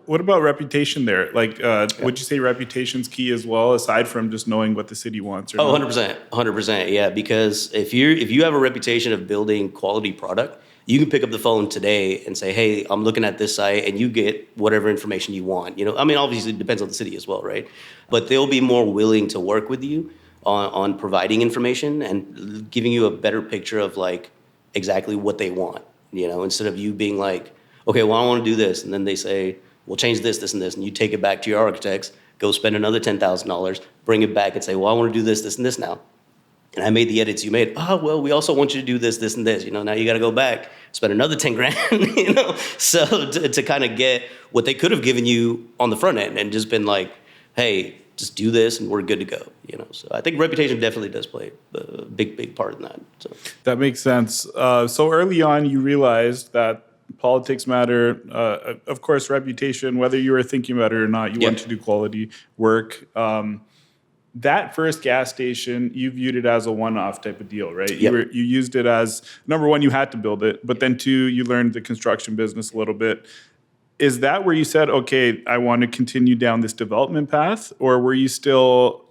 What about reputation there? Like, would you say reputation's key as well, aside from just knowing what the city wants or Oh, not? 100%, 100%. Yeah, because if you have a reputation of building quality product, you can pick up the phone today and say, "Hey, I'm looking at this site," and you get whatever information you want. I mean, obviously it depends on the city as well, right? But they'll be more willing to work with you on providing information and giving you a better picture of like exactly what they want. Instead of you being like, "Okay, well, I want to do this," and then they say, "We'll change this, this, and this," and you take it back to your architects, go spend another $10,000, bring it back and say, "Well, I want to do this, this, and this now. And I made the edits you made. Oh, well, we also want you to do this, this, and this. Now you got to go back, spend another 10 grand, So to kind of get what they could have given you on the front end and just been like, hey, just do this and we're good to go. So I think reputation definitely does play a big, big part in that. So That makes sense. So early on, you realized that politics matter. Of course, reputation, whether you were thinking about it or not, you want to do quality work. That first gas station, you viewed it as a one-off type of deal, right? Yep. You used it as, number one, you had to build it, but then two, you learned the construction business a little bit. Is that where you said, okay, I want to continue down this development path? Or were you still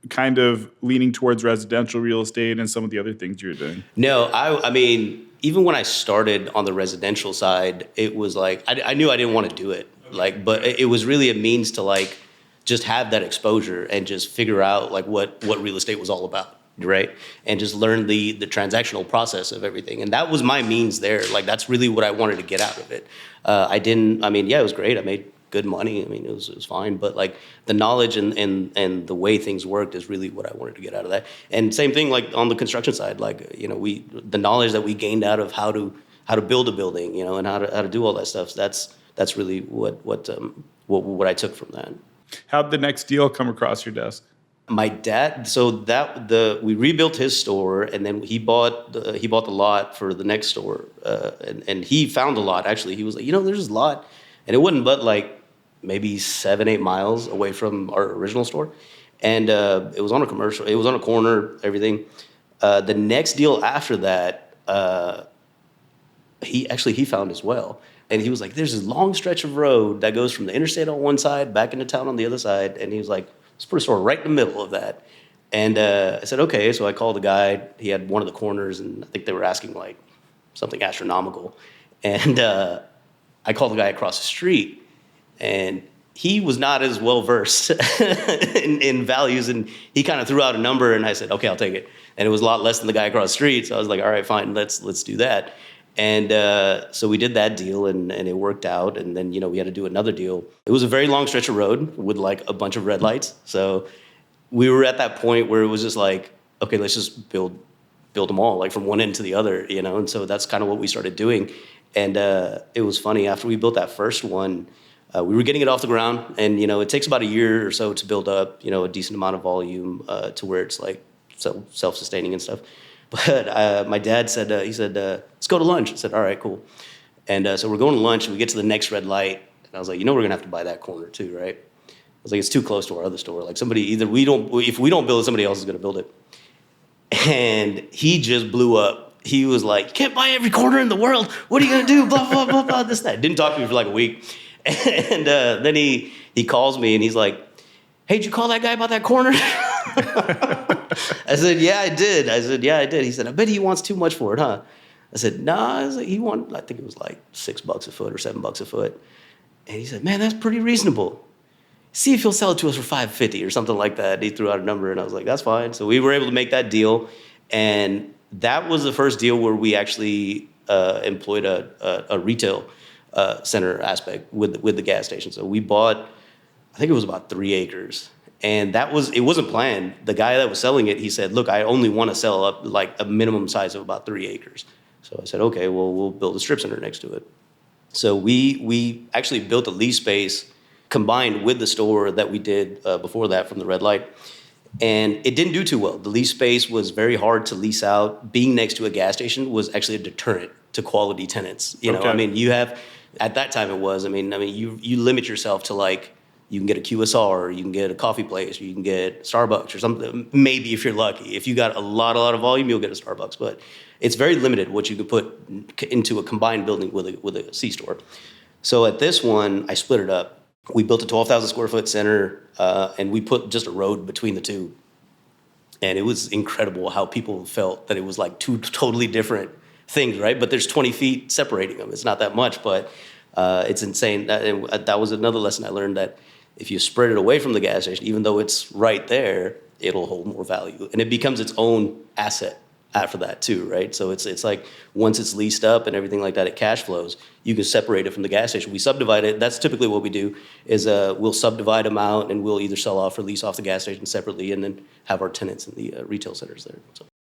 kind of leaning towards residential real estate and some of the other things you were doing? No, I mean, even when I started on the residential side, it was like, I knew I didn't want to do it. But it was really a means to like, just have that exposure and just figure out like what real estate was all about, right? And just learn the transactional process of everything. And that was my means there. Like that's really what I wanted to get out of it. It was great. I made good money. I mean, it was fine. But like the knowledge and the way things worked is really what I wanted to get out of that. And same thing like on the construction side, like, the knowledge that we gained out of how to build a building, and how to do all that stuff. That's really what I took from that. How'd the next deal come across your desk? My dad, we rebuilt his store, and then he bought the lot for the next store, and he found a lot. Actually, he was like, there's this lot, and it wasn't but like maybe 7-8 miles away from our original store, and it was on a commercial. It was on a corner, everything. The next deal after that, he found as well. And he was like, there's this long stretch of road that goes from the interstate on one side back into town on the other side. And he was like, let's put a store right in the middle of that. And I said, okay. So I called the guy. He had one of the corners, and I think they were asking like something astronomical. And I called the guy across the street, and he was not as well versed in values. And he kind of threw out a number, and I said, okay, I'll take it. And it was a lot less than the guy across the street. So I was like, all right, fine, let's do that. And so we did that deal, and it worked out. And then, we had to do another deal. It was a very long stretch of road with like a bunch of red lights. So we were at that point where it was just like, okay, let's just build them all, like from one end to the other, And so that's kind of what we started doing. And it was funny, after we built that first one, we were getting it off the ground. And, it takes about a year or so to build up, a decent amount of volume to where it's like self-sustaining and stuff. But my dad said, let's go to lunch. I said, all right, cool. And so we're going to lunch, and we get to the next red light. And I was like, we're going to have to buy that corner too, right? I was like, it's too close to our other store. Like if we don't build it, somebody else is going to build it. And he just blew up. He was like, you can't buy every corner in the world. What are you going to do? Blah, blah, blah, blah, this, that. Didn't talk to me for like a week. And then he calls me, and he's like, hey, did you call that guy about that corner? I said, yeah, I did. He said, I bet he wants too much for it, huh? I said, nah. I think it was like $6 a foot or $7 a foot. And he said, man, that's pretty reasonable. See if he'll sell it to us for $550 or something like that. He threw out a number, and I was like, that's fine. So we were able to make that deal. And that was the first deal where we actually employed a retail center aspect with the gas station. So we bought, I think it was about 3 acres. And it wasn't planned. The guy that was selling it, he said, look, I only want to sell up like a minimum size of about 3 acres. So I said, okay, well, we'll build a strip center next to it. So we actually built a lease space combined with the store that we did before that from the red light. And it didn't do too well. The lease space was very hard to lease out. Being next to a gas station was actually a deterrent to quality tenants. At that time it was, you limit yourself to like, you can get a QSR, you can get a coffee place, you can get Starbucks or something. Maybe if you're lucky. If you got a lot of volume, you'll get a Starbucks. But it's very limited what you can put into a combined building with a C-store. So at this one, I split it up. We built a 12,000 square foot center, and we put just a road between the two. And it was incredible how people felt that it was like two totally different things, right? But there's 20 feet separating them. It's not that much, but it's insane. That was another lesson I learned, that if you spread it away from the gas station, even though it's right there, it'll hold more value. And it becomes its own asset after that too, right? So it's like once it's leased up and everything like that, it cash flows, you can separate it from the gas station. We subdivide it. That's typically what we do, is we'll subdivide them out, and we'll either sell off or lease off the gas station separately, and then have our tenants in the retail centers there. So.